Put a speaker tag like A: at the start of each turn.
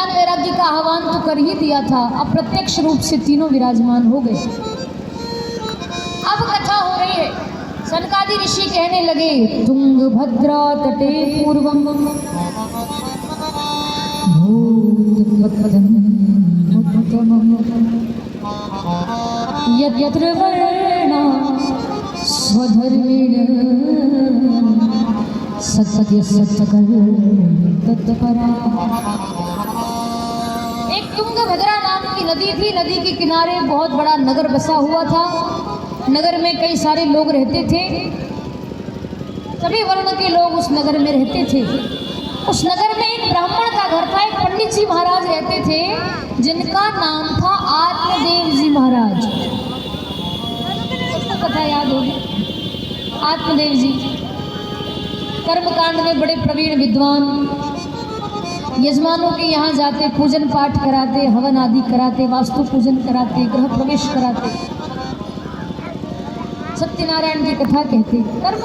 A: ज्ञान वैराग्य का आह्वान तो कर ही दिया था, अप्रत्यक्ष रूप से तीनों विराजमान हो गए। अब कथा हो रही है। सनकादि ऋषि कहने लगे, तुंगभद्रा तटे पूर्वम यत्र वर्णा स्वधर्मेण सत्य सत्यकल तत्परा। एक तुंगभद्रा नाम की नदी थी। नदी के किनारे बहुत बड़ा नगर बसा हुआ था। नगर में कई सारे लोग रहते थे। सभी वर्ण के लोग उस नगर में रहते थे। उस नगर में एक ब्राह्मण का घर था। एक पंडित जी महाराज रहते थे जिनका नाम था आत्मदेव जी महाराज। सबको कथा याद होगी। आत्मदेव जी कर्मकांड में बड़े प्रवीण विद्वान, यजमानों के यहाँ जाते, पूजन पाठ कराते, हवन आदि कराते, वास्तु पूजन कराते, गृह प्रवेश कराते, सत्यनारायण की कथा कहते।